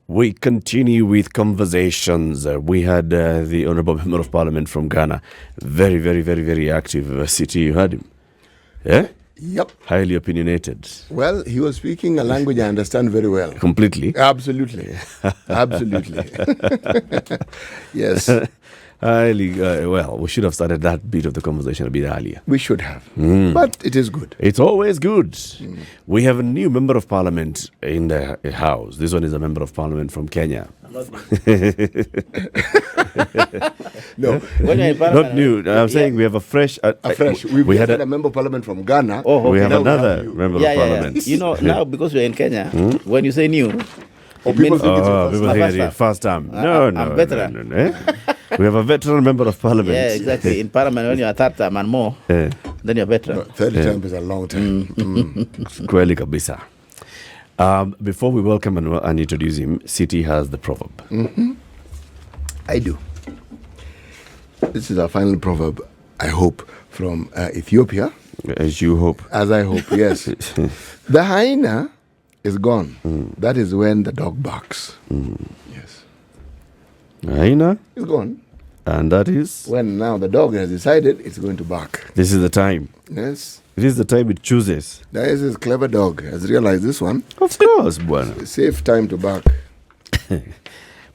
We continue with conversations. We had the Honourable Member of Parliament from Ghana. Very, very, very, very active city. You heard him. Yeah? Yep. Highly opinionated. Well, he was speaking a language I understand very well. Completely? Absolutely. Absolutely. Yes. Highly, well, we should have started that bit of the conversation a bit earlier. We should have. But it is good. It's always good. We have a new Member of Parliament in the House. This one is a Member of Parliament from Kenya. No. Not new. I'm saying we have a fresh... We had a Member of Parliament from Ghana. Oh, okay. We have another Member of Parliament. Yeah. You know, now because we're in Kenya, when you say new... people think it's first time. No, veteran. No. We have a veteran Member of Parliament. Yeah, exactly. In Parliament, when you're a third term and more, then you're veteran. 30 times is a long time. Kweli kabisa. Before we welcome and introduce him, City has the proverb. I do. This is our final proverb, I hope, from Ethiopia. As you hope. As I hope, yes. The hyena is gone. That is when the dog barks. Yes. Hyena is gone. And that is? When now the dog has decided it's going to bark. This is the time. Yes. It is the time it chooses. This is clever dog. Has realized this one. Of course, Bwana. Safe time to bark.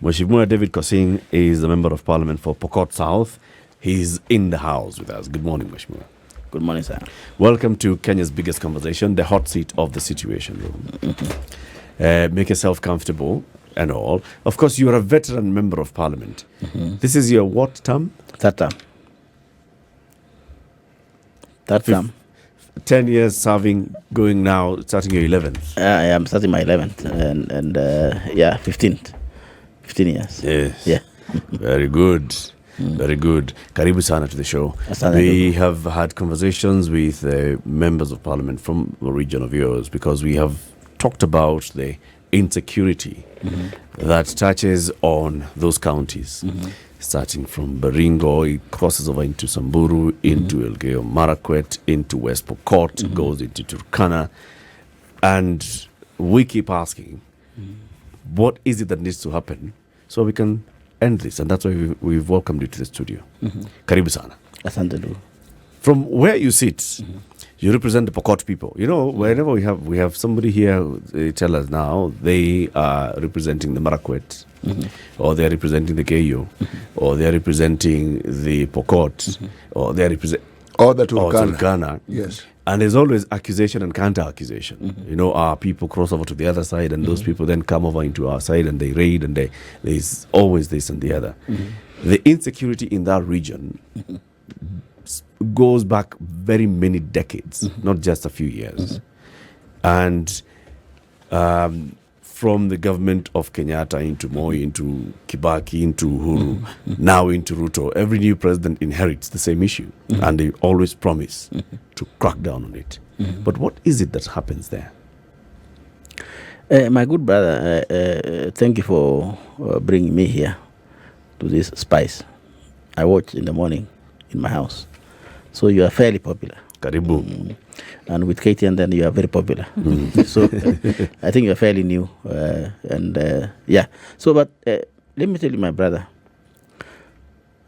Mheshimiwa David Pkosing is the Member of Parliament for Pokot South. He's in the house with us. Good morning, Mheshimiwa. Good morning, sir. Welcome to Kenya's biggest conversation, the hot seat of the Situation Room. Make yourself comfortable and all. Of course, you are a veteran Member of Parliament. This is your what term? Third term. Third term. 10 years serving, going now, starting your 11th. I am starting my 11th and 15th. 15 years. Yes. Yeah. Very good. Very good. Karibu sana to the show. We have had conversations with members of Parliament from the region of yours because we have talked about the insecurity that touches on those counties. Starting from Baringo, it crosses over into Samburu, into Elgeyo Marakwet, into West Pokot, goes into Turkana. And we keep asking, what is it that needs to happen so we can end this? And that's why we've welcomed you to the studio. Karibu sana. Asante. From where you sit, you represent the Pokot people. You know, wherever we have somebody here, they tell us now they are representing the Marakwet, or they are representing the Keyo, or they are representing the Pokot, or they are representing the Turkana. Yes. And there's always accusation and counter-accusation. You know, our people cross over to the other side, and those people then come over into our side, and they raid, and there's always this and the other. The insecurity in that region goes back very many decades, not just a few years. And from the government of Kenyatta into Moi, into Kibaki, into Uhuru, now into Ruto, every new president inherits the same issue. And they always promise to crack down on it. But what is it that happens there? My good brother, thank you for bringing me here to this Spice. I watch in the morning in my house. So you are fairly popular. Karibu. And with Katie and then you are very popular. So I think you are fairly new. So, but let me tell you, my brother,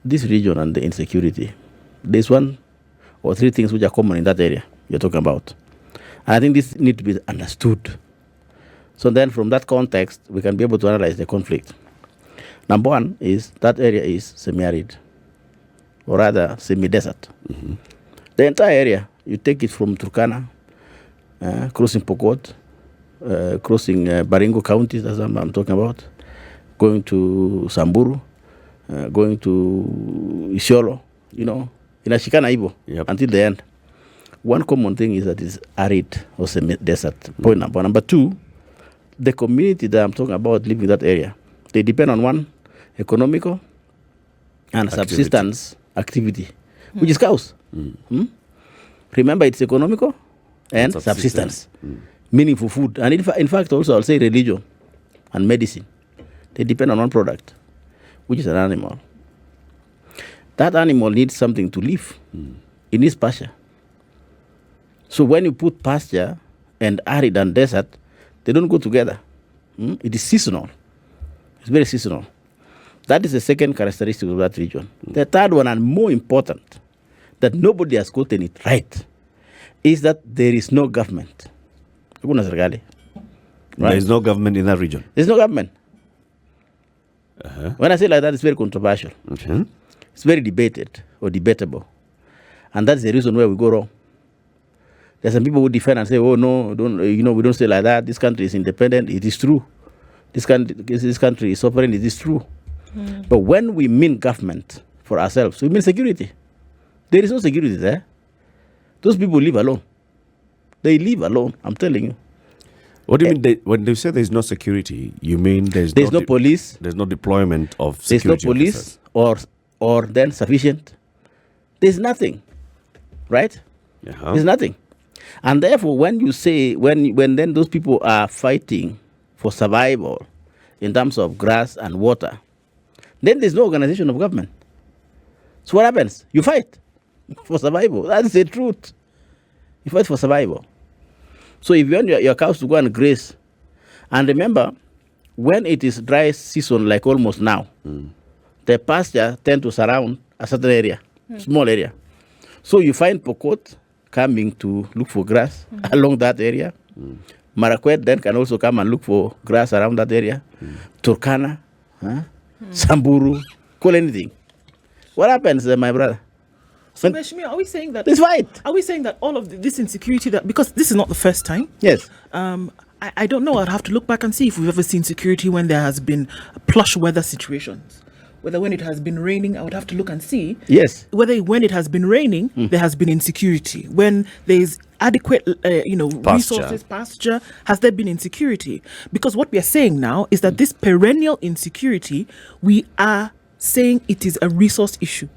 this region and the insecurity, there's one or three things which are common in that area you're talking about. And I think this need to be understood. So then from that context, we can be able to analyze the conflict. Number one is that area is semi-arid, or rather semi-desert. The entire area, you take it from Turkana, crossing Pokot, crossing Baringo County, that's what I'm talking about, going to Samburu, going to Isiolo, you know, inashikana hivyo until the end. One common thing is that it's arid or semi-desert, point number one. Number two, the community that I'm talking about living in that area, they depend on one, economical and subsistence activity, which is cows. Remember, it's economical and subsistence. Meaningful food. And in fact, also, I'll say religion and medicine. They depend on one product, which is an animal. That animal needs something to live. It needs pasture. So when you put pasture and arid and desert, they don't go together. It is seasonal. It's very seasonal. That is the second characteristic of that region. The third one, and more important, that nobody has gotten it right, is that there is no government. Right? There is no government in that region. There's no government. When I say like that, it's very controversial. Okay. It's very debated or debatable. And that's the reason why we go wrong. There's some people who defend and say, oh, no, we don't say like that. This country is independent. It is true. This country is sovereign. It is true. But when we mean government for ourselves, we mean security. There is no security there. Those people live alone. They live alone, I'm telling you. What do you mean? When they say there's no security, you mean there's no police. There's no deployment of There's security no police officers. or then sufficient. There's nothing, right? There's nothing. And therefore, when you say, when then those people are fighting for survival in terms of grass and water, then there's no organization of government. So what happens? You fight for survival. That's the truth. You fight for survival. So if you want your cows to go and graze, and remember, when it is dry season like almost now, the pasture tend to surround a certain area, small area. So you find Pokot coming to look for grass along that area. Marakwet then can also come and look for grass around that area. Turkana, Samburu, call anything. What happens, my brother? So, Meshmi, are we saying that? This fight. Are we saying that all of this insecurity, that because this is not the first time? Yes. I don't know. I'd have to look back and see if we've ever seen security when there has been plush weather situations. Whether when it has been raining, I would have to look and see. Yes. Whether when it has been raining, there has been insecurity. When there is adequate, resources, pasture, has there been insecurity? Because what we are saying now is that this perennial insecurity, we are saying it is a resource issue.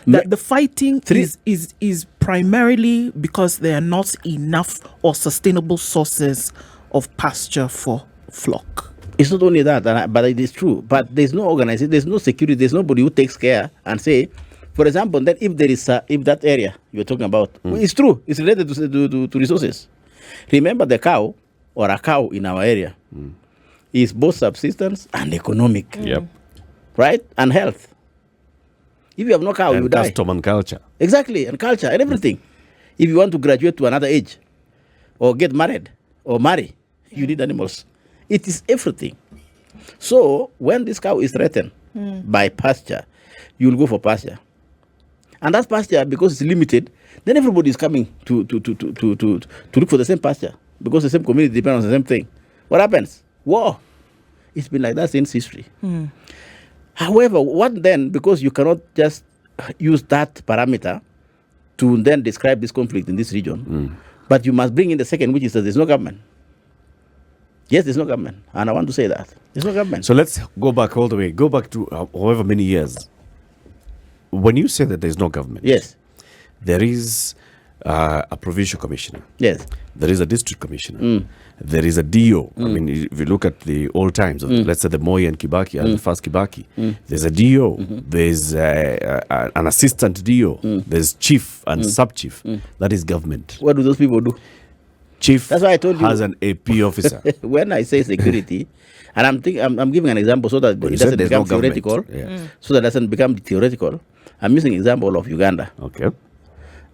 That the fighting is primarily because there are not enough or sustainable sources of pasture for flock. It's not only that, but it is true. But there's no organization, there's no security, there's nobody who takes care and say, for example, that if there is if that area you're talking about, it's true, it's related to resources. Remember, the cow or a cow in our area is both subsistence and economic. Yep. Right? And health. If you have no cow, you die. Custom and culture. Exactly, and culture and everything. If you want to graduate to another age, or get married, or marry, you need animals. It is everything. So when this cow is threatened by pasture, you will go for pasture. And that pasture, because it's limited, then everybody is coming to look for the same pasture, because the same community depends on the same thing. What happens? War. It's been like that since history. However, what then, because you cannot just use that parameter to then describe this conflict in this region, but you must bring in the second, which is that there's no government. Yes, there's no government. And I want to say that. There's no government. So let's go back all the way. Go back to however many years. When you say that there's no government, yes, there is a provincial commissioner. Yes. There is a district commissioner. There is a DO. I mean, if you look at the old times, of, let's say the Moi and Kibaki and the first Kibaki, there's a DO. There's an assistant DO. There's chief and sub-chief. That is government. What do those people do? Chief That's why I told you. has an AP officer. When I say security, and I'm giving an example so that it doesn't become theoretical. So that it doesn't become theoretical. I'm using an example of Uganda. Okay.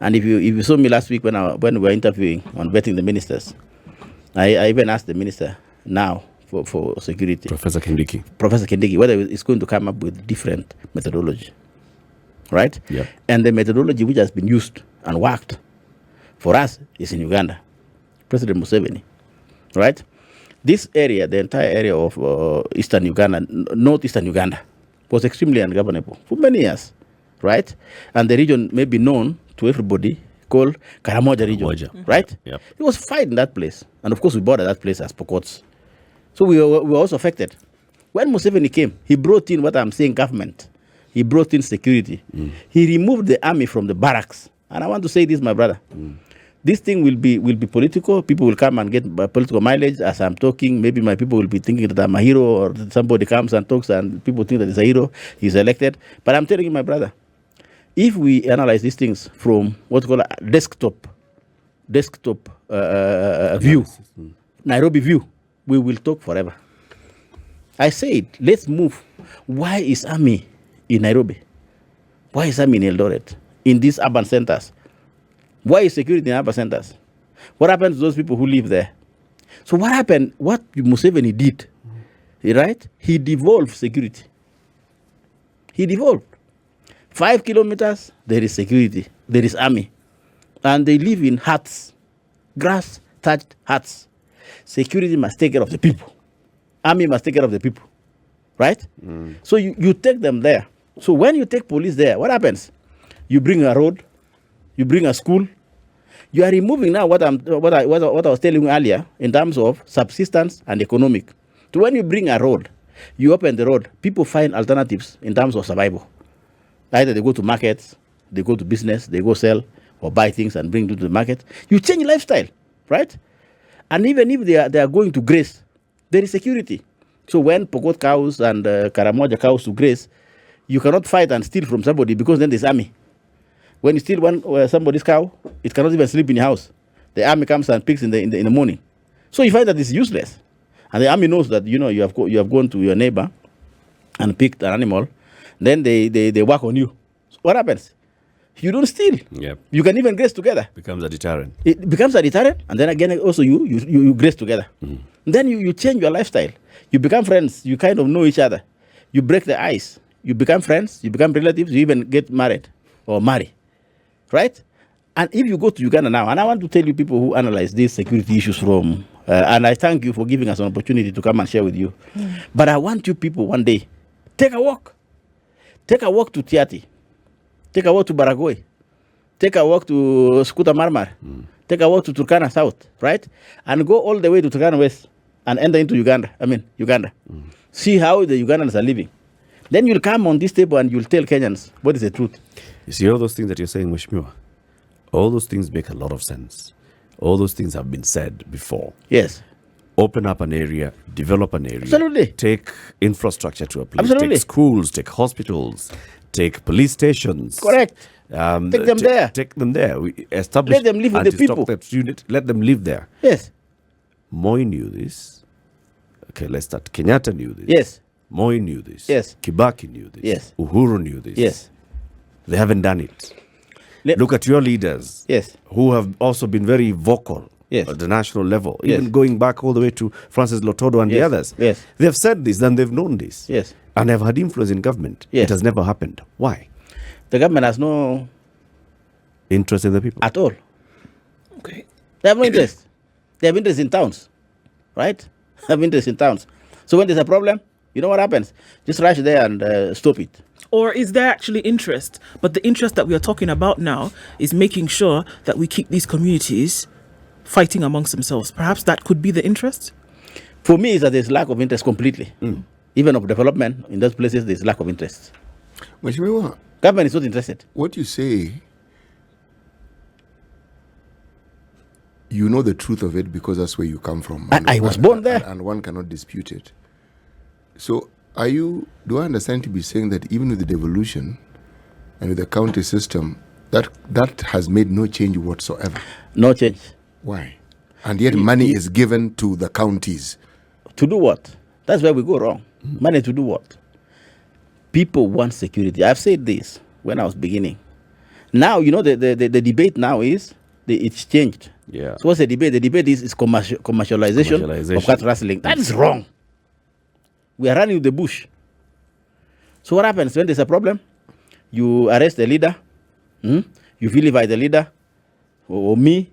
And if you saw me last week when we were interviewing on vetting the ministers, I even asked the minister now for security, Professor Kindiki, whether it's going to come up with different methodology, right? Yeah. And the methodology which has been used and worked for us is in Uganda, President Museveni, right? This area, the entire area of eastern Uganda, northeastern Uganda, was extremely ungovernable for many years, right? And the region may be known to everybody called Karamoja region, right? Yep. It was fight in that place. And of course, we bought that place as Pokots. So we were also affected. When Museveni came, he brought in what I'm saying government. He brought in security. He removed the army from the barracks. And I want to say this, my brother. This thing will be political. People will come and get political mileage as I'm talking. Maybe my people will be thinking that I'm a hero, or somebody comes and talks and people think that he's a hero, he's elected. But I'm telling you, my brother, if we analyze these things from what's called a desktop view, Nairobi view, we will talk forever. I said, let's move. Why is army in Nairobi? Why is army in Eldoret? In these urban centers? Why is security in urban centers? What happened to those people who live there? So what happened? What Museveni did, right? He devolved security. He devolved. 5 kilometers, there is security. There is army. And they live in huts, grass-thatched huts. Security must take care of the people. Army must take care of the people. Right? So you take them there. So when you take police there, what happens? You bring a road, you bring a school. You are removing now what I was telling you earlier in terms of subsistence and economic. So when you bring a road, you open the road, people find alternatives in terms of survival. Either they go to markets, they go to business, they go sell or buy things and bring them to the market. You change lifestyle, right? And even if they are going to graze, there is security. So when Pokot cows and Karamoja cows to graze, you cannot fight and steal from somebody because then there's army. When you steal somebody's cow, it cannot even sleep in your house. The army comes and picks in the morning. So you find that it's useless. And the army knows that you have gone to your neighbor and picked an animal. Then they work on you. So what happens? You don't steal. Yep. You can even graze together. Becomes a deterrent. It becomes a deterrent, and then again also you graze together. Then you change your lifestyle. You become friends. You kind of know each other. You break the ice. You become friends. You become relatives. You even get married or marry, right? And if you go to Uganda now, and I want to tell you people who analyze these security issues from, and I thank you for giving us an opportunity to come and share with you. But I want you people one day, take a walk. Take a walk to Tiati. Take a walk to Baragoy. Take a walk to Skuta Marmar. Take a walk to Turkana South, right? And go all the way to Turkana West and enter into Uganda. See how the Ugandans are living. Then you'll come on this table and you'll tell Kenyans what is the truth. You see all those things that you're saying, Mheshimiwa? All those things make a lot of sense. All those things have been said before. Yes. Open up an area, develop an area. Absolutely. Take infrastructure to a place. Absolutely. Take schools, take hospitals, take police stations. Correct. Take them there. Take them there. We establish Let them live with the people. anti-stock unit. Let them live there. Yes. Moi knew this. Okay, let's start. Kenyatta knew this. Yes. Moi knew this. Yes. Kibaki knew this. Yes. Uhuru knew this. Yes. They haven't done it. Look at your leaders. Yes. Who have also been very vocal. Yes. At the national level, Yes. even going back all the way to Francis Lotodo and the Yes. others. Yes. They have said this and they've known this. Yes. And they've had influence in government. Yes. It has never happened. Why? The government has no Interest in the people. at all. Okay. They have no interest. They have interest in towns, right? They have interest in towns. So when there's a problem, you know what happens? Just rush there and stop it. Or is there actually interest? But the interest that we are talking about now is making sure that we keep these communities fighting amongst themselves. Perhaps that could be the interest? For me, is that there's lack of interest completely. Even of development in those places, there's lack of interest. Mheshimiwa, Government is not interested. what you say, you know the truth of it because that's where you come from. I was born there. And one cannot dispute it. So do I understand to be saying that even with the devolution and with the county system, that has made no change whatsoever? No change. Why? And yet money is given to the counties. To do what? That's where we go wrong. Money to do what? People want security. I've said this when I was beginning. Now, you know, the debate now is, it's changed. Yeah. So what's the debate? The debate is commercialization of cat rustling. That is wrong. We are running the bush. So what happens when there's a problem? You arrest the leader. You vilify the leader. Or me.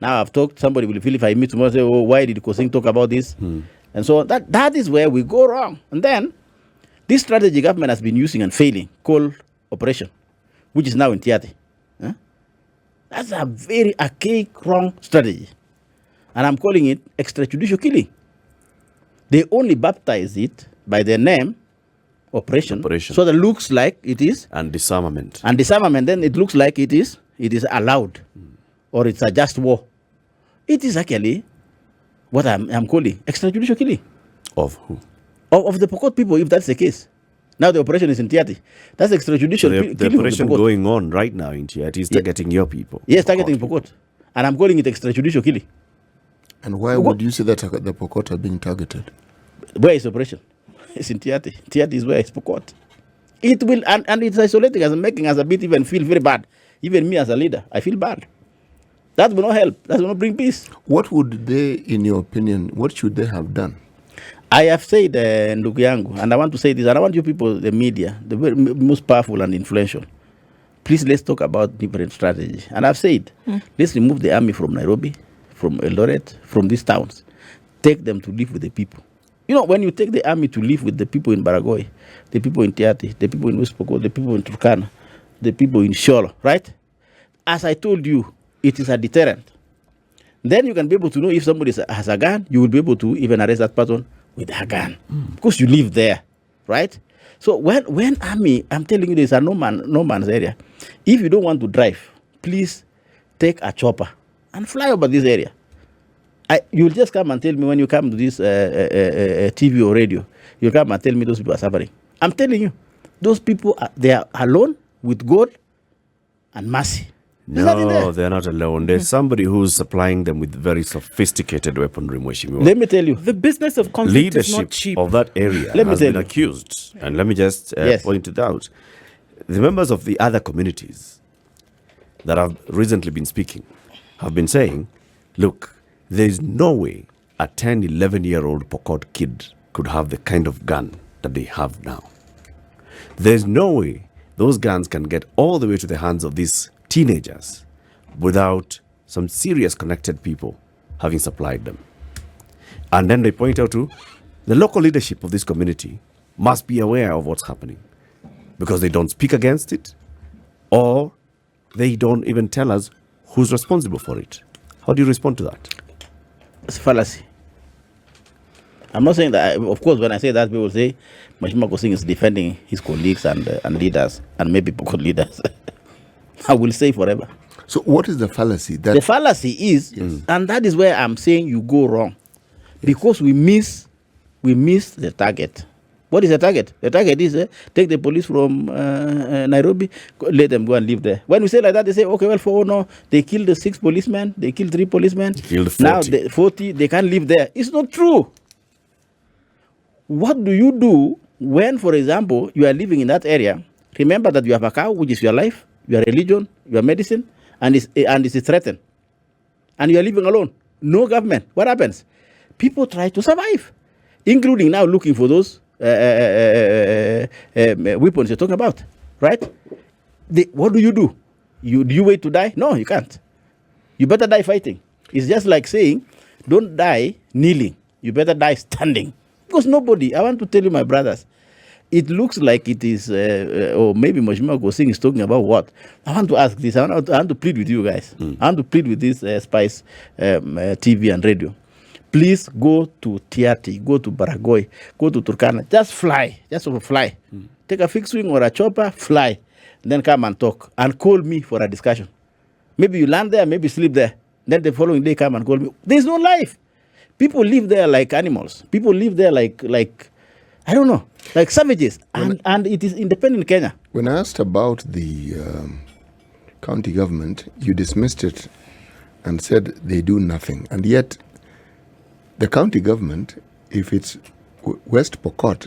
Now I've talked, somebody will vilify me tomorrow, say, oh, why did Pkosing talk about this? And so that is where we go wrong. And then, this strategy government has been using and failing, called operation, which is now in Tiati. That's a very archaic, wrong strategy. And I'm calling it extrajudicial killing. They only baptize it by the name operation. So that looks like it is. And disarmament. And disarmament, then it looks like it is allowed. Or it's a just war. It is actually what I'm calling extrajudicial killing. Of who? Of the Pokot people, if that's the case. Now the operation is in Tiati. That's extrajudicial killing. The operation going on right now in Tiati is targeting your people. Yes, targeting Pokot. And I'm calling it extrajudicial killing. And why would you say that the Pokot are being targeted? Where is operation? It's in Tiati. Tiati is where it's Pokot. It will, and it's isolating us and making us a bit even feel very bad. Even me as a leader, I feel bad. That will not help. That will not bring peace. What would they, in your opinion, what should they have done? I have said, ndugu yangu, and I want to say this, and I want you people, the media, the most powerful and influential, please let's talk about different strategy. And I've said, let's remove the army from Nairobi, from Eldoret, from these towns. Take them to live with the people. You know, when you take the army to live with the people in Baragoy, the people in Tiati, the people in West Pokot, the people in Turkana, the people in Sholo, right? As I told you, it is a deterrent. Then you can be able to know if somebody has a gun, you will be able to even arrest that person with a gun because you live there, right? So when army, I'm telling you, there's a no man's area. If you don't want to drive, please take a chopper and fly over this area. You'll just come and tell me when you come to this TV or radio, you come and tell me those people are suffering. I'm telling you, those people, they are alone with God and mercy. No, they're not alone. There's somebody who's supplying them with very sophisticated weaponry, Mweshimiwa. Let me tell you. The business of conflict is not cheap. Leadership of that area has been accused. And let me just point it out. The members of the other communities that have recently been speaking have been saying, look, there is no way a 10, 11-year-old Pokot kid could have the kind of gun that they have now. There's no way those guns can get all the way to the hands of these teenagers without some serious connected people having supplied them. And then they point out to the local leadership of this community must be aware of what's happening because they don't speak against it or they don't even tell us who's responsible for it. How do you respond to that? It's a fallacy. I'm not saying that, of course, when I say that, people say Pkosing is defending his colleagues and leaders and maybe Pokot leaders. I will say forever. So what is the fallacy? The fallacy is, and that is where I'm saying you go wrong, because we miss the target. What is the target? The target is take the police from Nairobi, let them go and live there. When we say like that, they say, okay, well, for no, they killed 6 policemen, they killed 3 policemen. They killed 40. Now 40, they can't live there. It's not true. What do you do when, for example, you are living in that area? Remember that you have a cow, which is your life, your religion, your medicine, and it's threatened. And you are living alone. No government. What happens? People try to survive, including now looking for those weapons you're talking about, right? What do? Do you wait to die? No, you can't. You better die fighting. It's just like saying, don't die kneeling. You better die standing. Because nobody, I want to tell you, my brothers, it looks like it is, or maybe Pkosing is talking about what? I want to ask this. I want to plead with you guys. I want to plead with this Spice TV and radio. Please go to Tiati, go to Baragoy, go to Turkana. Just fly. Just fly. Take a fixed wing or a chopper, fly. Then come and talk. And call me for a discussion. Maybe you land there, maybe sleep there. Then the following day come and call me. There's no life. People live there like animals. People live there like I don't know, like savages. And it is independent Kenya. When I asked about the county government, you dismissed it and said they do nothing. And yet, the county government, if it's West Pokot,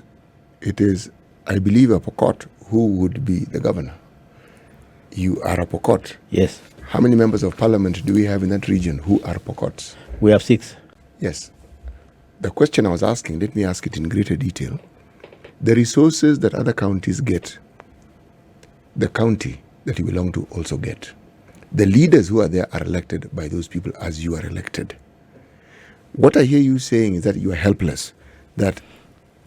it is, I believe, a Pokot who would be the governor. You are a Pokot. Yes. How many members of parliament do we have in that region who are Pokots? We have 6. Yes. The question I was asking, let me ask it in greater detail. The resources that other counties get, the county that you belong to also get. The leaders who are there are elected by those people as you are elected. What I hear you saying is that you are helpless, that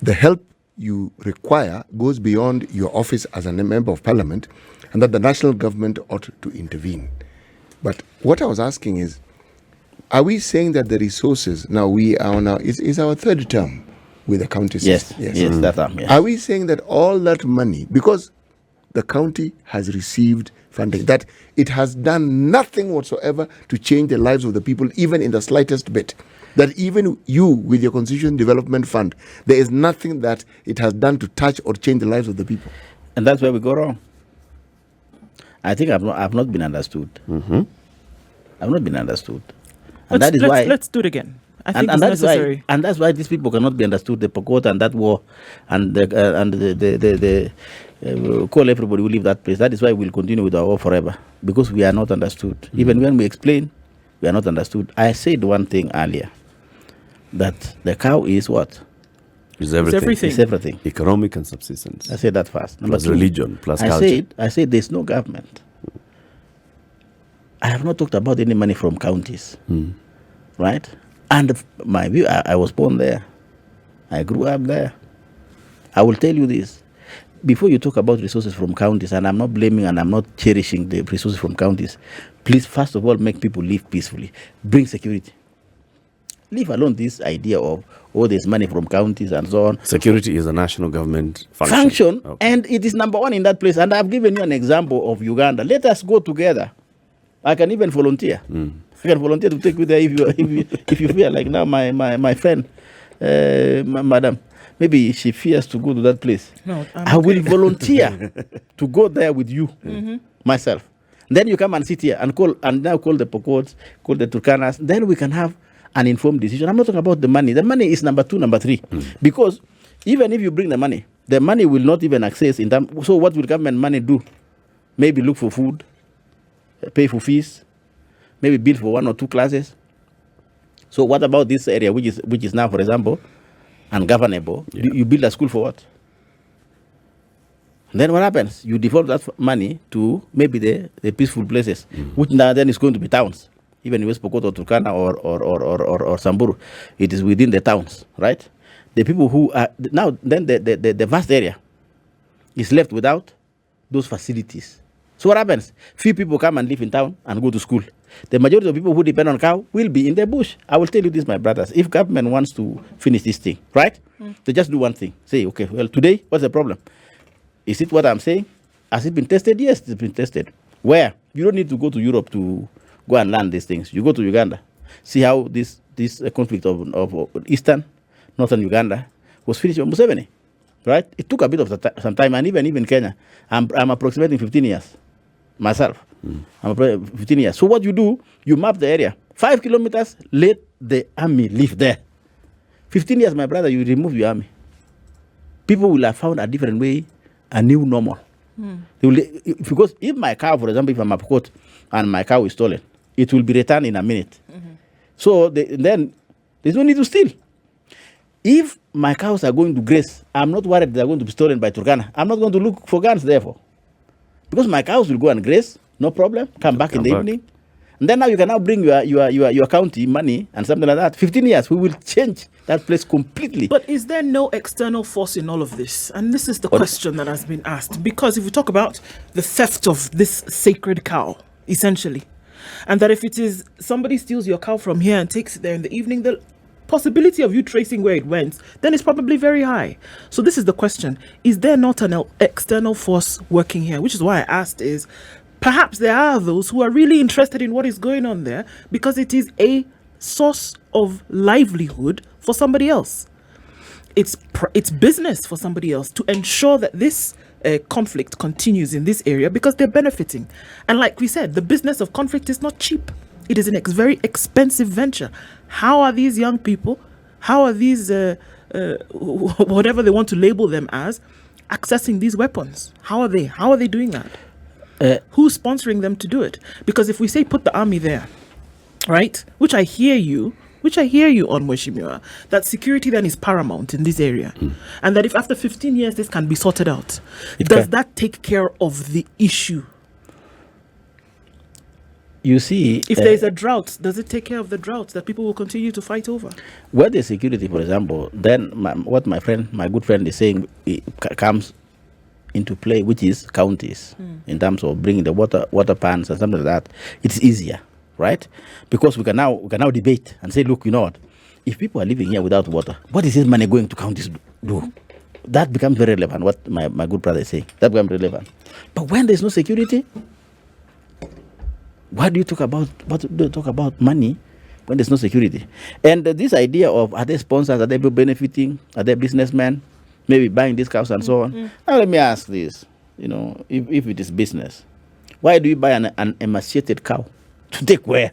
the help you require goes beyond your office as a member of parliament, and that the national government ought to intervene. But what I was asking is, are we saying that the resources, now we are now, is our 3rd term with the county system? Yes, that term, yes. Are we saying that all that money, because the county has received funding, that it has done nothing whatsoever to change the lives of the people, even in the slightest bit? That even you, with your Constitution Development Fund, there is nothing that it has done to touch or change the lives of the people? And that's where we go wrong. I think I've not been understood. I've not been understood. And that is why. Let's do it again. I think it's necessary. And that's why these people cannot be understood. The Pokot and that war, and the call everybody will leave that place. That is why we'll continue with our war forever, because we are not understood. Even when we explain, we are not understood. I said one thing earlier, that the cow is what? It's everything. It's everything. Economic and subsistence. I said that first. Number Plus two, religion, plus culture. I said there's no government. I have not talked about any money from counties, right? And my view, I was born there. I grew up there. I will tell you this. Before you talk about resources from counties, and I'm not blaming and I'm not cherishing the resources from counties, please, first of all, make people live peacefully. Bring security. Leave alone this idea of, there's money from counties and so on. Security is a national government function. Okay. And it is number one in that place. And I've given you an example of Uganda. Let us go together. I can even volunteer. I can volunteer to take you there if you feel like now my friend, madam, maybe she fears to go to that place. No, I will volunteer to go there with you, myself. Then you come and sit here and call the Pokots, call the Turkanas. Then we can have an informed decision. I'm not talking about the money. The money is number two, number three. Because even if you bring the money will not even access in time. So what will government money do? Maybe look for food, pay for fees, maybe bill for 1 or 2 classes. So what about this area, which is now, for example, ungovernable? Yeah. You build a school for what? Then what happens? You default that money to maybe the peaceful places, which now then is going to be towns. Even in West Pokot or Turkana or Samburu, it is within the towns, right? The people who are now, then the vast area is left without those facilities. So what happens? Few people come and live in town and go to school. The majority of people who depend on cow will be in the bush. I will tell you this, my brothers. If government wants to finish this thing, right? They just do one thing. Say, okay, well, today, what's the problem? Is it what I'm saying? Has it been tested? Yes, it's been tested. Where? You don't need to go to Europe to go and learn these things. You go to Uganda. See how this conflict of eastern, northern Uganda was finished by Museveni, right? It took a bit of some time, and even Kenya. I'm approximating 15 years myself. I'm approximating 15 years. So what you do, you map the area. 5 kilometers, let the army live there. 15 years, my brother, you remove your army. People will have found a different way, a new normal. They will, because if my cow, for example, if I'm a Pokot and my cow is stolen, it will be returned in a minute. So then there's no need to steal. If my cows are going to graze, I'm not worried they're going to be stolen by Turkana. I'm not going to look for guns, therefore. Because my cows will go and graze, no problem, come back in the evening. And then now you can now bring your county money and something like that. 15 years, we will change that place completely. But is there no external force in all of this? And this is the question that has been asked. Because if we talk about the theft of this sacred cow, essentially, and that if it is somebody steals your cow from here and takes it there in the evening, the possibility of you tracing where it went, then it's probably very high. So this is the question. Is there not an external force working here? Which is why I asked is, perhaps there are those who are really interested in what is going on there because it is a source of livelihood for somebody else. It's business for somebody else to ensure that this conflict continues in this area because they're benefiting. And like we said, the business of conflict is not cheap. It is a very expensive venture. How are these young people, how are these, whatever they want to label them as, accessing these weapons? How are they doing that? Who's sponsoring them to do it? Because if we say put the army there, right, which I hear you on, Mweshimiwa, that security then is paramount in this area. And that if after 15 years this can be sorted out, does that take care of the issue? You see, if there is a drought, does it take care of the drought that people will continue to fight over? Where there's security, for example, then what my good friend is saying comes into play, which is counties, in terms of bringing the water pans and something like that. It's easier, right? Because we can now debate and say, look, you know what? If people are living here without water, what is this money going to counties do? That becomes very relevant. What my good brother is saying, that becomes relevant. But when there's no security, why do you talk about money when there's no security? And this idea of, are they sponsors, are they benefiting, are they businessmen, maybe buying these cows and so on? Now let me ask this, if it is business, why do you buy an emaciated cow? To take where?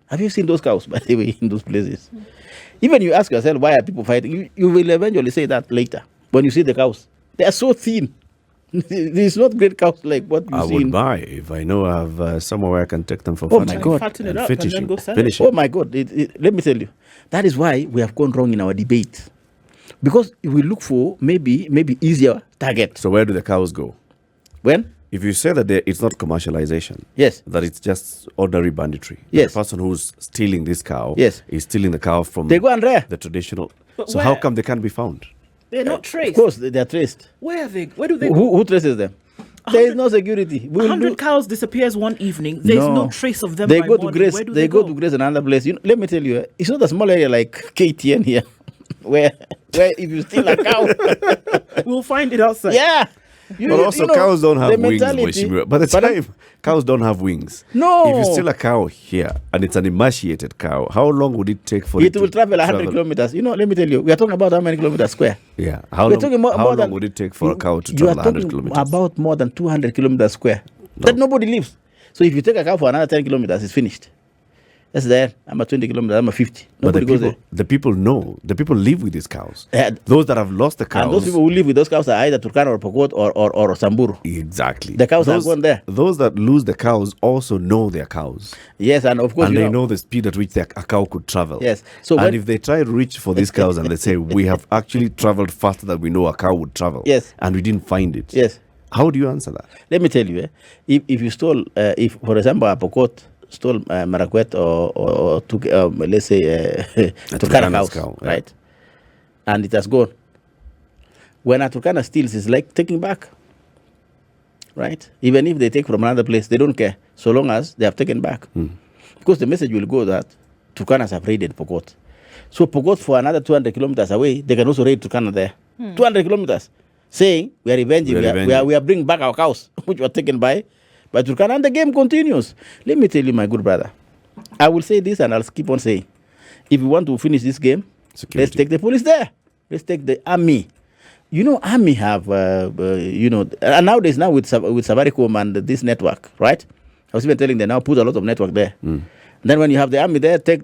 Have you seen those cows, by the way, in those places? Even you ask yourself, why are people fighting? You will eventually say that later when you see the cows. They are so thin. There's not great cows like what you see. I would buy if I know I have somewhere where I can take them for Oh fattening. my God. Fatten it And up and then go sell it. finish Oh my God. Let me tell you. That is why we have gone wrong in our debate. Because we look for maybe easier targets. So where do the cows go? When? If you say that it's not commercialization, Yes. that it's just ordinary banditry, Yes. the person who's stealing this cow Yes. is stealing the cow from They go and rear. the traditional. But So how where? come they can't be found? They're not Of traced. course, they are traced. Where are they? Where do they go? Who traces them? There is no security. We will 100 do- cows disappears one evening. There's no trace of them. They by go to morning. graze. Where do They go to graze another place. Let me tell you, it's not a small area like KTN here, where if you steal a cow, We'll find it outside. yeah. But also, cows don't have the wings. mentality- Mheshimiwa. By the Pardon? time cows don't have wings. No. If you steal a cow here and it's an emaciated cow, how long would it take for it, It will travel 100 kilometers. Let me tell you, we are talking about how many kilometers square? Yeah. How We're long, talking more how than- long would it take for a cow to You are travel 100 talking kilometers? about more than 200 kilometers square. That nobody lives. So if you take a cow for another 10 kilometers, it's finished. That's there. I'm at 20 kilometers. I'm at 50. But Nobody goes there. the people know. The people live with these cows. Yeah. Those that have lost the cows. And those people who live with those cows are either Turkana or Pokot or Samburu. Exactly. The cows are those, gone there. Those that lose the cows also know their cows. Yes, and of course, And you they know the speed at which a cow could travel. Yes. So and when- if they try to reach for these cows and they say, we have actually traveled faster than we know a cow would travel. Yes. And we didn't find it. Yes. How do you answer that? Let me tell you, if you stole, if for example, a Pokot stole Marakwet or took, let's say, Turkana Turkana's cows, cow, yeah. right? And it has gone. When a Turkana steals, it's like taking back, right? Even if they take from another place, they don't care, so long as they have taken back. Because the message will go that Turkanas have raided Pokot. So Pokot, for another 200 kilometers away, they can also raid Turkana there. 200 kilometers. Saying, we are revenging, we are bringing back our cows, which were taken by Turkana, and the game continues. Let me tell you, my good brother, I will say this and I'll keep on saying, if you want to finish this game, Security. let's take the police there. Let's take the army. Army have, and nowadays now with Safaricom and this network, right? I was even telling them now put a lot of network there. Then when you have the army there, take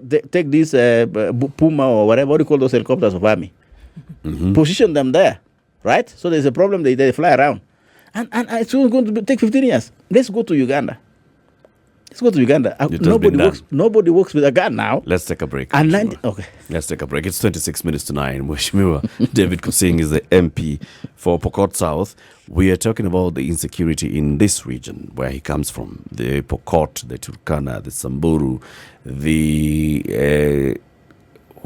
this Puma or whatever, what do you call those helicopters of army? Position them there, right? So there's a problem, they fly around. And it's going to take 15 years. Let's go to Uganda. It has been done. Nobody works with a gun now. Let's take a break. And Mheshimiwa. okay. Let's take a break. It's 26 minutes to 9. Mheshimiwa David Pkosing is the MP for Pokot South. We are talking about the insecurity in this region where he comes from. The Pokot, the Turkana, the Samburu, the...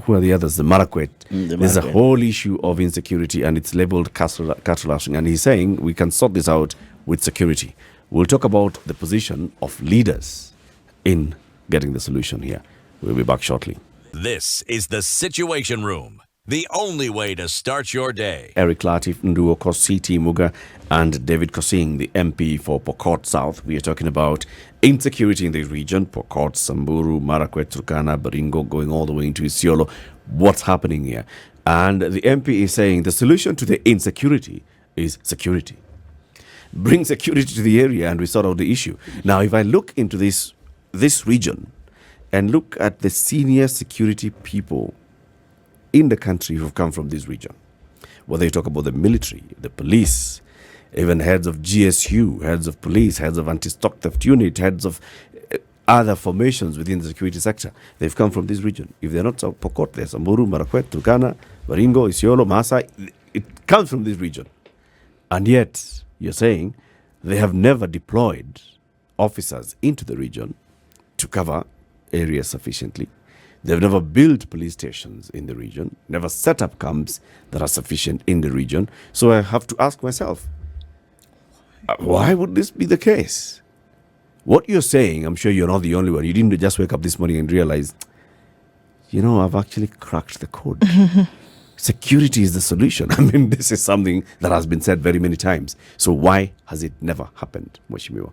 who are the others? The Marakwet. There's a whole issue of insecurity and it's labeled cattle rushing. And he's saying we can sort this out with security. We'll talk about the position of leaders in getting the solution here. We'll be back shortly. This is the Situation Room, the only way to start your day. Eric Latif, Nduo Kositi Muga, and David Pkosing, the MP for Pokot South. We are talking about insecurity in the region. Pokot, Samburu, Marakwet, Turkana, Baringo, going all the way into Isiolo. What's happening here? And the MP is saying the solution to the insecurity is security. Bring security to the area and we sort out the issue. Now, if I look into this region and look at the senior security people in the country who've come from this region, whether you talk about the military, the police, even heads of GSU, heads of police, heads of anti-stock theft unit, heads of other formations within the security sector, they've come from this region. If they're not Pokot, they're Samburu, Marakwet, Turkana, Baringo, Isiolo, Maasai. It comes from this region. And yet, you're saying they have never deployed officers into the region to cover areas sufficiently. They've never built police stations in the region, never set up camps that are sufficient in the region. So I have to ask myself, why would this be the case? What you're saying, I'm sure you're not the only one. You didn't just wake up this morning and realize, I've actually cracked the code. Security is the solution. I mean, this is something that has been said very many times. So why has it never happened, Mheshimiwa?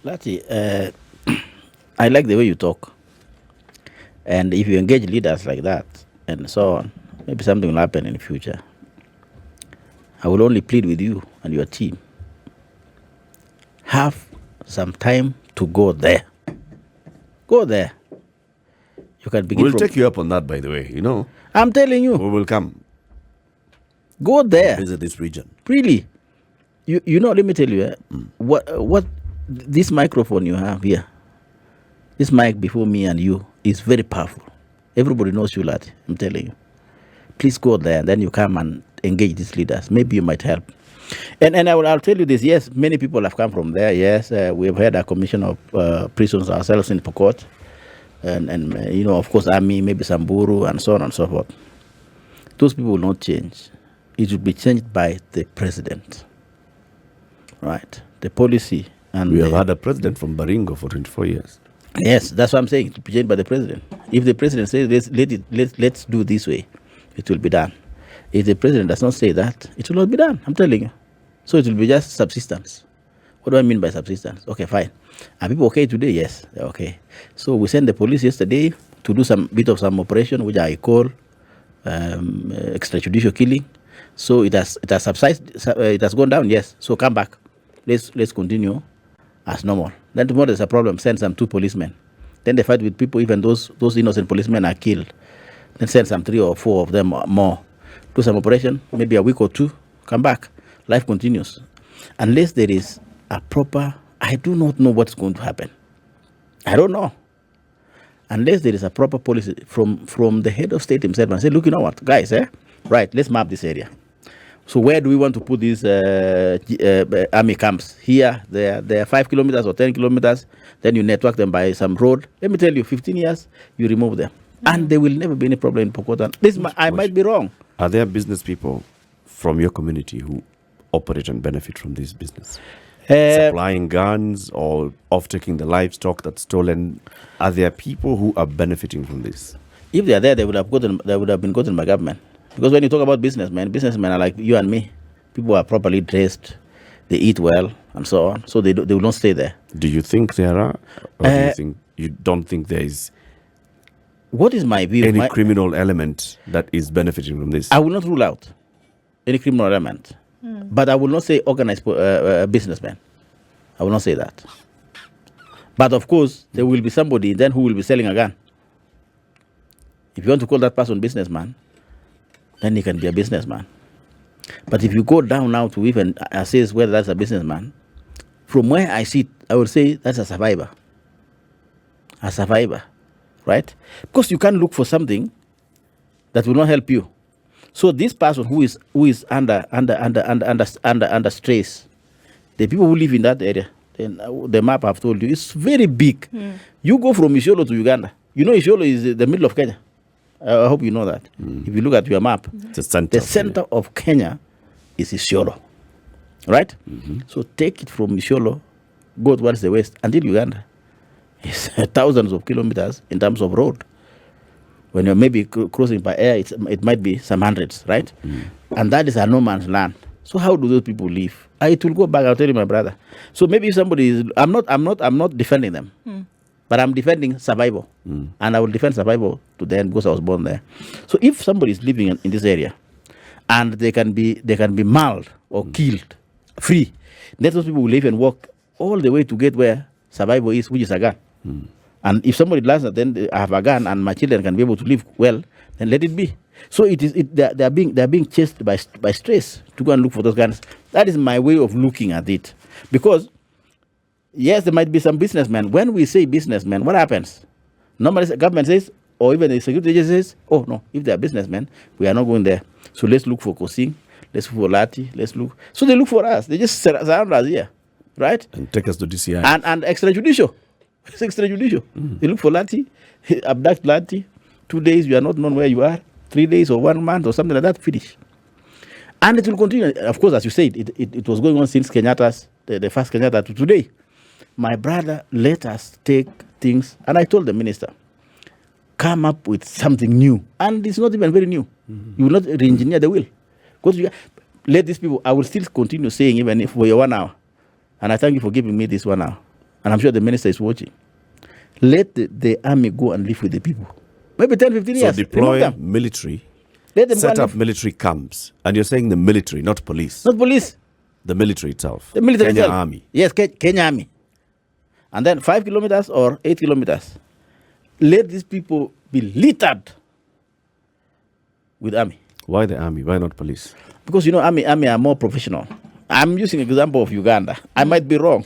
Lati, I like the way you talk. And if you engage leaders like that and so on, maybe something will happen in the future. I will only plead with you and your team. Have some time to go there. Go there. You can begin We'll from... take you up on that, by the way. I'm telling you. We will come. Go there. Visit this region. Really. Let me tell you, what this microphone you have here, this mic before me and you is very powerful. Everybody knows you, lad. I'm telling you. Please go there, and then you come and engage these leaders. Maybe you might help. And I'll tell you this. Yes, many people have come from there. Yes, we've had a commission of prisons ourselves in Pokot, and of course, Army, maybe Samburu, and so on and so forth. Those people will not change. It will be changed by the president, right? The policy. And we have had a president from Baringo for 24 years. Yes, that's what I'm saying. It will be changed by the president. If the president says let's do this way, it will be done. If the president does not say that, it will not be done. I'm telling you. So it will be just subsistence. What do I mean by subsistence? Okay, fine. Are people okay today? Yes, they're okay. So we sent the police yesterday to do some operation, which I call extrajudicial killing. So it has subsided. It has gone down. Yes. So come back. Let's continue as normal. Then tomorrow there's a problem. Send some 2 policemen. Then they fight with people. Even those innocent policemen are killed. Then send some 3 or 4 of them more. Do some operation. Maybe a week or 2. Come back. Life continues. Unless there is a proper. I do not know what's going to happen. I don't know. Unless there is a proper policy from the head of state himself and say, look, you know what, guys, right, let's map this area. So where do we want to put these army camps? Here, there are 5 kilometers or 10 kilometers. Then you network them by some road. Let me tell you, 15 years, you remove them. And there will never be any problem in Pokot. I might be wrong. Are there business people from your community who operate and benefit from this business? Supplying guns or off-taking the livestock that's stolen? Are there people who are benefiting from this? If they are there, they would have been gotten by government. Because when you talk about businessmen are like you and me. People are properly dressed, they eat well, and so on. So they will not stay there. Do you think there are? Or you don't think there is? What is my view? Any criminal element that is benefiting from this? I will not rule out any criminal element. But I will not say organized businessmen. I will not say that. But of course, there will be somebody then who will be selling a gun. If you want to call that person businessman, then he can be a businessman. But if you go down now to even assess whether that's a businessman, from where I sit, I would say that's a survivor. A survivor, right? Because you can't look for something that will not help you. So this person who is under stress, the people who live in that area, then the map I've told you is very big. You go from Isiolo to Uganda. You know Isiolo is the middle of Kenya. I hope you know that. If you look at your map, the center of Kenya is Isiolo, right? So take it from Isiolo, go towards the west until Uganda. It's thousands of kilometers in terms of road. When you're maybe crossing by air, it might be some hundreds, right? And that is a no man's land. So how do those people live? It will go back. I'll tell you, my brother. So maybe if somebody is, I'm not defending them, but I'm defending survival, and I will defend survival to the end because I was born there. So if somebody is living in this area, and they can be mauled or killed free, let those people will live and walk all the way to get where survival is, which is a gun. And if somebody learns that then I have a gun and my children can be able to live well, then let it be. So they are being chased by stress to go and look for those guns. That is my way of looking at it. Because yes, there might be some businessmen. When we say businessmen, what happens? Normally the government says, or even the security agency says, oh no, if they are businessmen, we are not going there. So let's look for Pkosing, let's look for Lati, let's look. So they look for us. They just surround us here, right? And take us to DCI. And extrajudicial. It's extrajudicial. They look for Lati, abduct Lati. 2 days, you are not known where you are. 3 days or 1 month or something like that, finish. And it will continue. Of course, as you said, it was going on since Kenyatta's, the first Kenyatta to today. My brother, let us take things, and I told the minister, come up with something new. And it's not even very new. You will not re-engineer the wheel. Let these people, I will still continue saying, even if for your 1 hour, and I thank you for giving me this 1 hour, and I'm sure the minister is watching. Let the army go and live with the people. Maybe 10, 15 years. So deploy military, let them set up military camps. And you're saying the military, not police. Not police. The military itself. The military Kenya itself. Army. Yes, Kenya Army. And then 5 kilometers or 8 kilometers. let these people be littered with army. Why the army? Why not police? Because, you know, army are more professional. I'm using an example of Uganda. I might be wrong.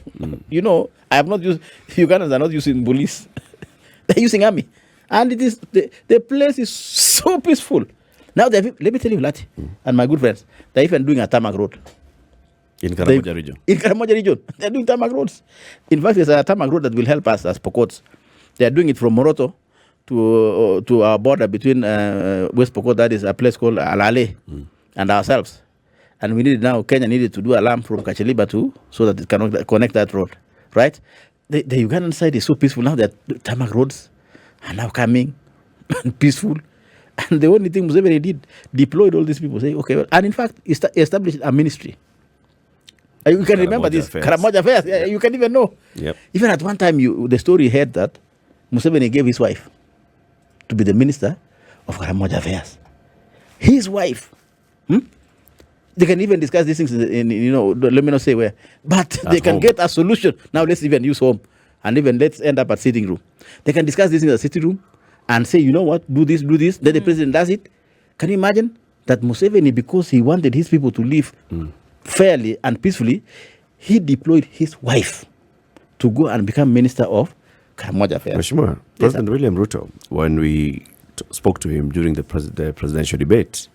You know, I have not used, Ugandans are not using police. They're using army. And it is, the place is so peaceful. Now, let me tell you, Lati, and my good friends, they're even doing a tarmac road. In Karamoja region? In Karamoja region. They're doing tarmac roads. In fact, there's a tarmac road that will help us as Pokots. They're doing it from Moroto to our border between West Pokot, that is a place called Alale, and ourselves. And we need now, Kenya needed to do a lamp from Kacheliba so that it can connect that road, right? The Ugandan side is so peaceful now that tarmac roads are now coming and peaceful. And the only thing Museveni did, deployed all these people, say, okay, well, and in fact, established a ministry. You can remember this, Karamoja Affairs, yeah, you can even know. Yep. Even at one time, the story heard that Museveni gave his wife to be the minister of Karamoja Affairs. His wife. They can even discuss these things in, you know, let me not say where, but they can get a solution. Now let's even use home, and even let's end up at sitting room. They can discuss these things at sitting room and say, you know what, do this. Then the president does it. Can you imagine that Museveni, because he wanted his people to live fairly and peacefully, he deployed his wife to go and become minister of Karamoja Affairs. Mheshimiwa, President William Ruto, when we spoke to him during the presidential debate,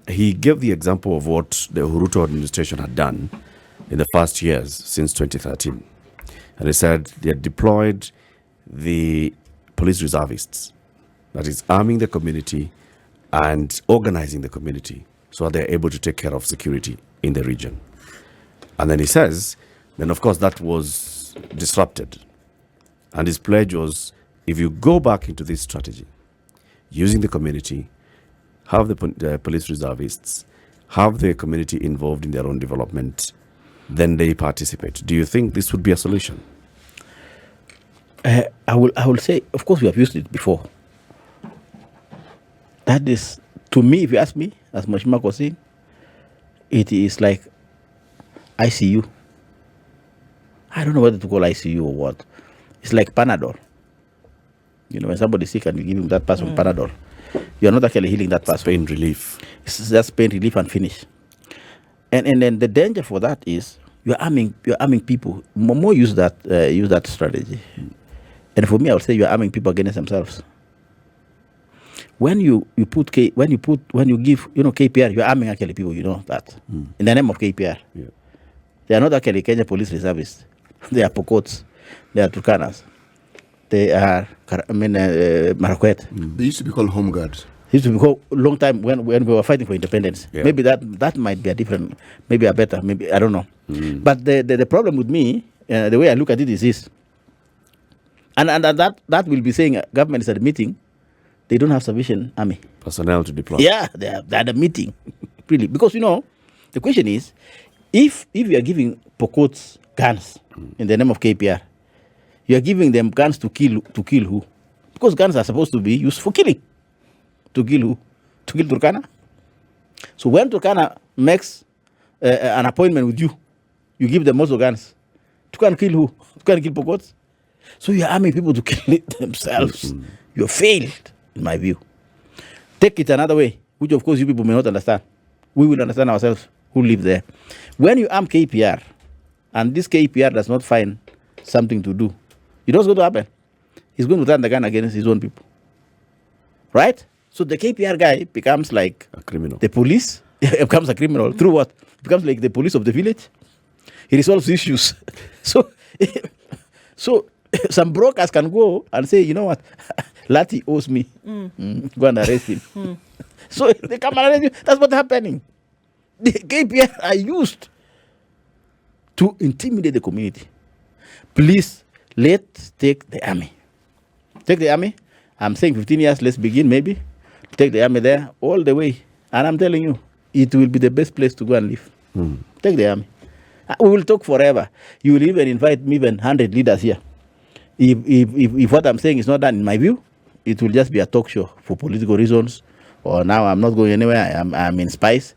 he gave the example of what the Ruto administration had done in the first years since 2013. And he said they had deployed the police reservists, that is, arming the community and organizing the community so that they're able to take care of security in the region. And then he says, then of course that was disrupted. And his pledge was, if you go back into this strategy, using the community, have the police reservists, have the community involved in their own development, then they participate. Do you think this would be a solution? I will say, of course, we have used it before. That is, to me, if you ask me, as Mheshimiwa was saying, it is like ICU. I don't know whether to call ICU or what. It's like Panadol. You know, when somebody's sick and you give him that person Panadol, you're not actually healing that person. Pain relief. It's just pain relief and finish. And then the danger for that is you're arming people. More use that strategy. And for me, I would say you're arming people against themselves. When you give KPR, you're arming actually people. You know that in the name of KPR. Yeah. They are not actually Kenya police reservists. They are Pokots. They are Turkanas. They are Marakwet. They used to be called home guards. Used to be called a long time when we were fighting for independence. Yeah. Maybe that might be a different, maybe a better, maybe I don't know. But the problem with me, the way I look at it is this, and that will be saying government is at a meeting, they don't have sufficient army personnel to deploy. Yeah, they're at a meeting, really, because you know, the question is, if you are giving Pokots guns in the name of KPR, you are giving them guns to kill who? Because guns are supposed to be used for killing. To kill who? To kill Turkana. So when Turkana makes an appointment with you, you give them also guns. To can kill who? To can kill Pokots. So you are arming people to kill themselves. You have failed, in my view. Take it another way, which of course you people may not understand. We will understand ourselves who live there. When you arm KPR, and this KPR does not find something to do, you know what's going to happen? He's going to turn the gun against his own people. Right? So the KPR guy becomes like a criminal. The police. Becomes a criminal. Through what? Becomes like the police of the village. He resolves issues. So some brokers can go and say, you know what? Lati owes me. Go and arrest him. So they come and arrest you. That's what's happening. The KPR are used to intimidate the community. Please, let's take the army. Take the army. I'm saying 15 years, let's begin maybe. Take the army there all the way. And I'm telling you, it will be the best place to go and live. Take the army. We will talk forever. You will even invite me even 100 leaders here. If what I'm saying is not done, in my view, it will just be a talk show for political reasons. Or now I'm not going anywhere. I'm in Spice.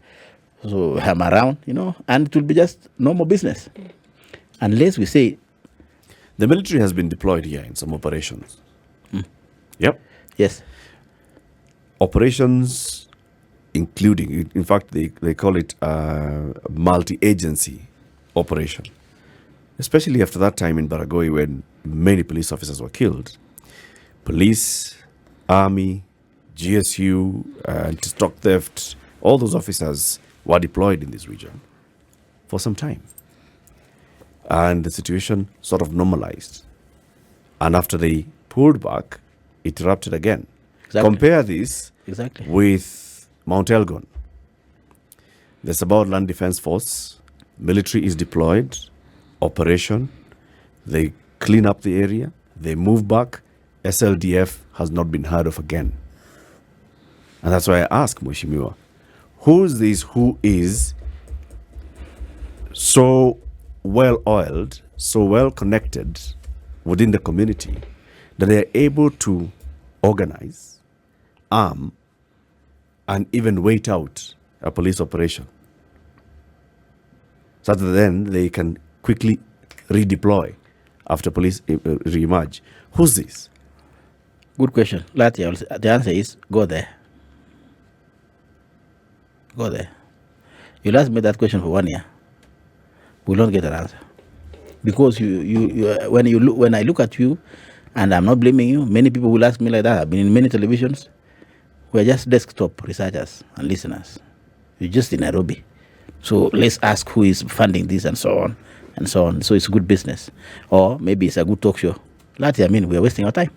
So I'm around, you know, and it will be just normal business. Unless we say... The military has been deployed here in some operations. Yep. Yes. Operations, including, in fact, they call it multi-agency operation. Especially after that time in Baragoy when many police officers were killed. Police, army, GSU, anti-stock theft, all those officers were deployed in this region for some time. And the situation sort of normalized. And after they pulled back, it erupted again. Exactly. Compare this with Mount Elgon. There's about land defense force. Military is deployed. Operation. They clean up the area. They move back. SLDF has not been heard of again. And that's why I ask Mheshimiwa, who is this who is so well-oiled, so well-connected within the community that they are able to organize, arm, and even wait out a police operation so that then they can quickly redeploy after police re-emerge. Who's this? Good question. Latia, the answer is go there. Go there. You'll ask me that question for 1 year. We'll not get an answer. Because when I look at you, and I'm not blaming you, many people will ask me like that. I've been in many televisions. We're just desktop researchers and listeners. You're just in Nairobi. So let's ask who is funding this and so on and so on. So it's good business. Or maybe it's a good talk show. Latia, we're wasting our time.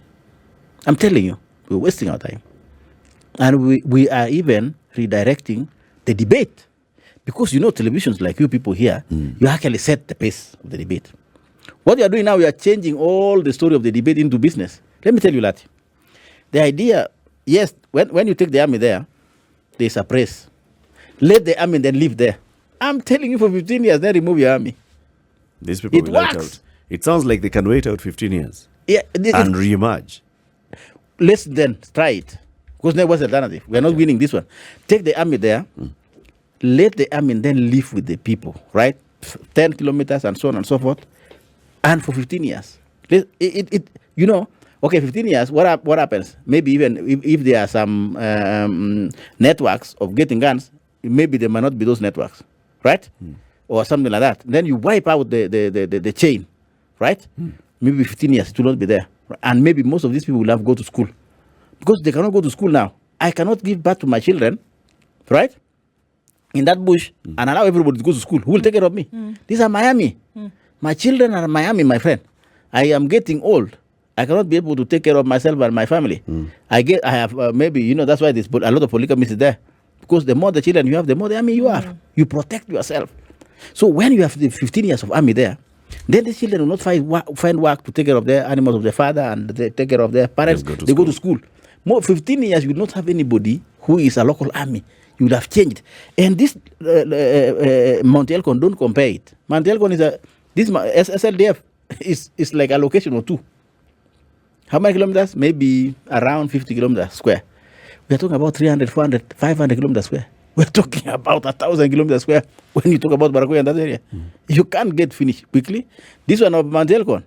I'm telling you, we're wasting our time. And we are even redirecting the debate. Because televisions like you people here, you actually set the pace of the debate. What you are doing now, you are changing all the story of the debate into business. Let me tell you that. The idea, yes, when you take the army there, they suppress. Let the army then live there. I'm telling you for 15 years, then remove your army. These people will wait out. It sounds like they can wait out 15 years and re-emerge. Let's then try it. Because there was an alternative. We are not winning this one. Take the army there. Let the army then live with the people, right? 10 kilometers and so on and so forth. And for 15 years. 15 years, what happens? Maybe even if there are some networks of getting guns, maybe there might not be those networks, right? Or something like that. Then you wipe out the chain, right? Maybe 15 years, it will not be there. And maybe most of these people will have to go to school. Because they cannot go to school now. I cannot give birth to my children, right? In that bush and allow everybody to go to school. Who will take care of me? These are Miami. My children are Miami, my friend. I am getting old. I cannot be able to take care of myself and my family. I have maybe, that's why there's a lot of polygamy is there. Because the more the children you have, the more the army you have. You protect yourself. So when you have the 15 years of army there, then the children will not find work to take care of their animals of their father and they take care of their parents. They go to school. More 15 years, you will not have anybody who is a local army. You would have changed. And this Mount Elgon, don't compare it. Mount Elgon is SLDF is like a location or two. How many kilometers? Maybe around 50 kilometers square. We are talking about 300, 400, 500 kilometers square. We're talking about 1,000 kilometers square when you talk about Baragoy and that area. You can't get finished quickly. This one of Mount Elgon,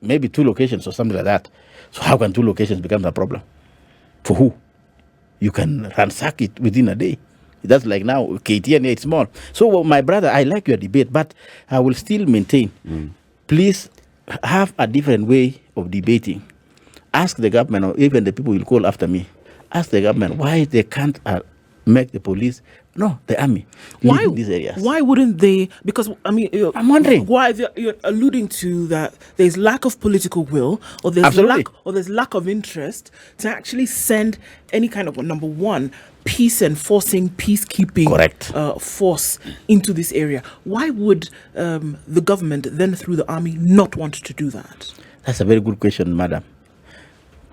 maybe 2 locations or something like that. So how can 2 locations become a problem? For who? You can ransack it within a day. That's like now, KTN, it's small. So, my brother, I like your debate, but I will still maintain. Please have a different way of debating. Ask the government, or even the people will call after me, ask the government why they can't make the police, the army, live in these areas. Why wouldn't they? Because, I'm wondering. Why you're alluding to that there's lack of political will, or there's lack of interest to actually send any kind of, number one, peacekeeping force into this area. Why would the government then through the army not want to do that? That's a very good question, madam.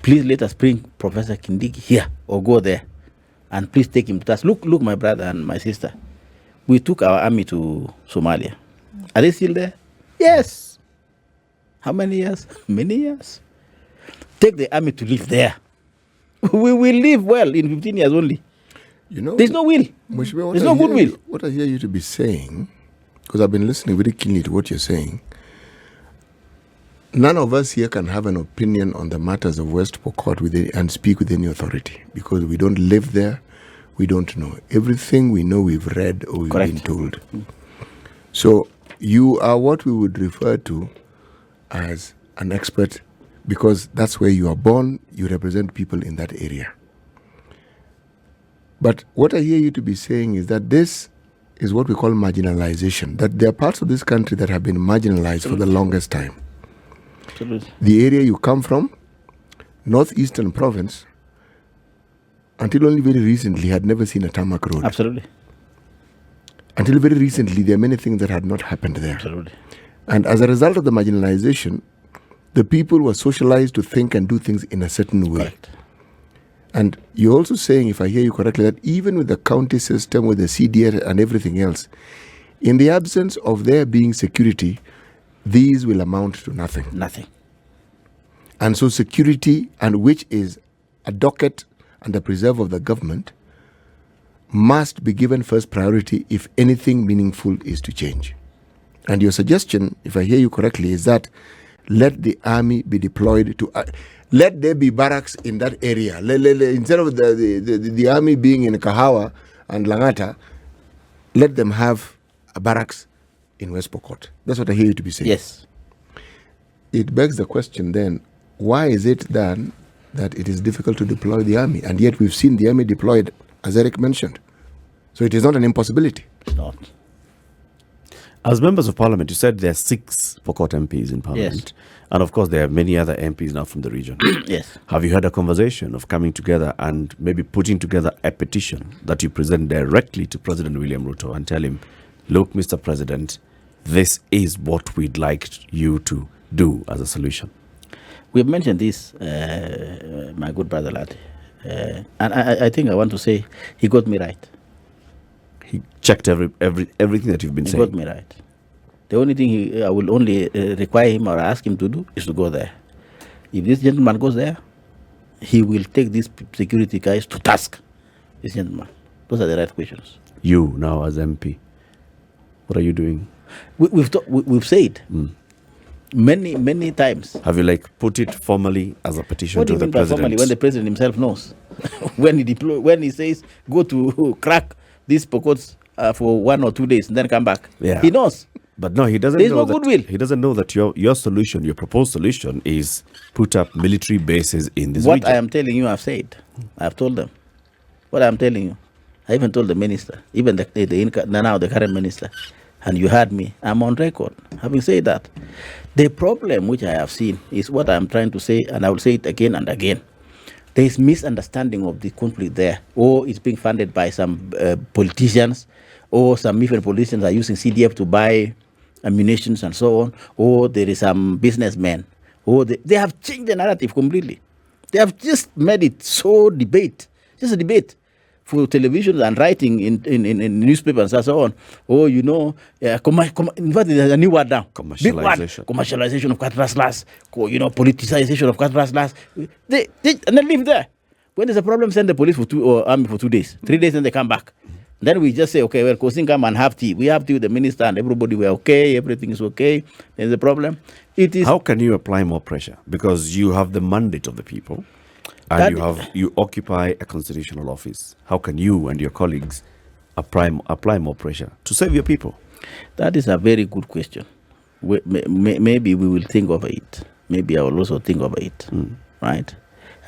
Please let us bring Professor Kindiki here or go there and please take him to task. Look, my brother and my sister. We took our army to Somalia. Are they still there? Yes. How many years? Many years. Take the army to live there. We will live well in 15 years only. There's no will. There's no goodwill. What I hear you to be saying, because I've been listening very keenly to what you're saying, none of us here can have an opinion on the matters of West Pokot and speak with any authority because we don't live there. We don't know. Everything we know, we've read or we've been told. So you are what we would refer to as an expert because that's where you are born. You represent people in that area. But what I hear you to be saying is that this is what we call marginalization, that there are parts of this country that have been marginalized for the longest time. Absolutely. The area you come from, northeastern province, until only very recently had never seen a tarmac road. Absolutely. Until very recently, there are many things that had not happened there. Absolutely. And as a result of the marginalization, the people were socialized to think and do things in a certain way. Correct. And you're also saying, if I hear you correctly, that even with the county system, with the CDA and everything else, in the absence of there being security, these will amount to nothing. Nothing. And so security, and which is a docket and a preserve of the government, must be given first priority if anything meaningful is to change. And your suggestion, if I hear you correctly, is that let the army be deployed to... let there be barracks in that area. Instead of the army being in Kahawa and Langata, let them have a barracks in West Pokot. That's what I hear you to be saying. Yes. It begs the question then, why is it then that it is difficult to deploy the army? And yet we've seen the army deployed, as Eric mentioned. So it is not an impossibility. It's not. As members of parliament, you said there are 6 Pokot MPs in parliament. Yes. And of course, there are many other MPs now from the region. Yes. Have you had a conversation of coming together and maybe putting together a petition that you present directly to President William Ruto and tell him, look, Mr. President, this is what we'd like you to do as a solution? We've mentioned this, my good brother Lati. And I think I want to say he got me right. He checked everything that you've been He saying. got me right. The only thing I will only require him or ask him to do is to go there. If this gentleman goes there, he will take these security guys to task. This gentleman. Those are the right questions. You now as MP, what are you doing? We've said many times. Have you put it formally as a petition What do to you the mean by president? formally when the president himself knows? when he says go to crack these Pokots for 1 or 2 days and then come back. Yeah. He knows. But no, he doesn't There's know no that. goodwill. He doesn't know that your solution, your proposed solution, is put up military bases in this What region. I am telling you, I've said. I've told them. What I'm telling you. I even told the minister, even the current minister, and you heard me. I'm on record having said that. The problem which I have seen is what I'm trying to say, and I will say it again and again. There is misunderstanding of the conflict there, or it's being funded by some politicians, or some even politicians are using CDF to buy ammunition and so on, or there is some businessmen, or they have changed the narrative completely. They have just made it so just a debate for television and writing in newspapers and so on. Oh, in fact, there's a new word now. Big word. Commercialization of cat rustlers, politicization of cat rustlers. They and then live there. When there's a problem, send the police or army for 2 days. 3 days, and they come back. Then we just say, okay, well, Pkosing come and have tea. We have tea with the minister and everybody, we're okay, everything is okay. There's a problem. How can you apply more pressure? Because you have the mandate of the people and you occupy a constitutional office. How can you and your colleagues apply more pressure to save your people? That is a very good question. Maybe we will think of it. Maybe I will also think of it, right?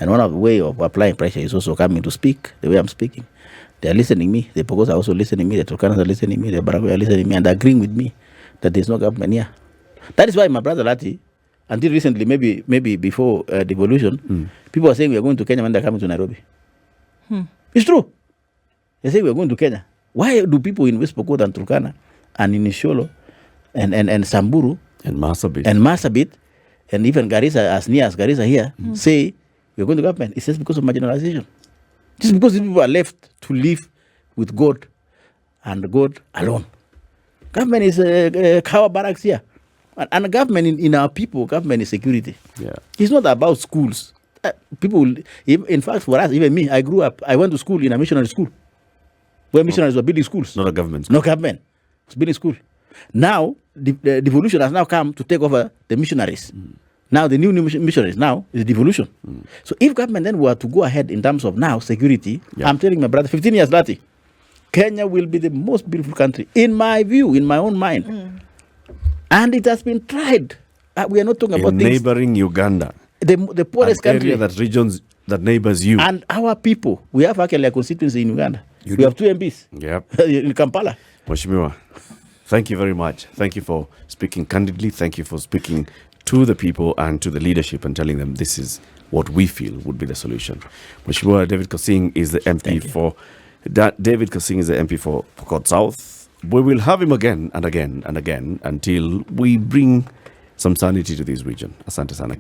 And one of the way of applying pressure is also coming to speak the way I'm speaking. They are listening me. The Pokos are also listening me. The Turkanas are listening me. The Baragoy are listening me and agreeing with me that there's no government here. That is why my brother Lati, until recently, maybe before Devolution, people are saying we are going to Kenya when they're coming to Nairobi. It's true. They say we are going to Kenya. Why do people in West Pokot and Turkana and in Isholo and Samburu and Marsabit and even Garissa, as near as Garissa here, say we're going to government? It's just because of marginalization. Just because these people are left to live with God and God alone. Government is cow barracks here. And government in our people, government is security. Yeah. It's not about schools. People, in fact, for us, even me, I grew up, I went to school in a missionary school where missionaries were building schools. Not a government school. No government. It's building school. Now, the devolution has now come to take over the missionaries. Now the new missionaries now is devolution. So if government then were to go ahead in terms of now security, I'm telling my brother, 15 years later, Kenya will be the most beautiful country, in my view, in my own mind. And it has been tried. We are not talking about neighboring Uganda, the poorest country. That regions that neighbors you. And our people, we have actually a constituency in Uganda. We have 2 MPs. Yep. In Kampala. Mheshimiwa, thank you very much. Thank you for speaking candidly. Thank you for speaking to the people and to the leadership and telling them this is what we feel would be the solution. Mheshimiwa David Kosing is the MP for David Kosing is the MP for Pokot South. We will have him again and again and again until we bring some sanity to this region. Asante sana.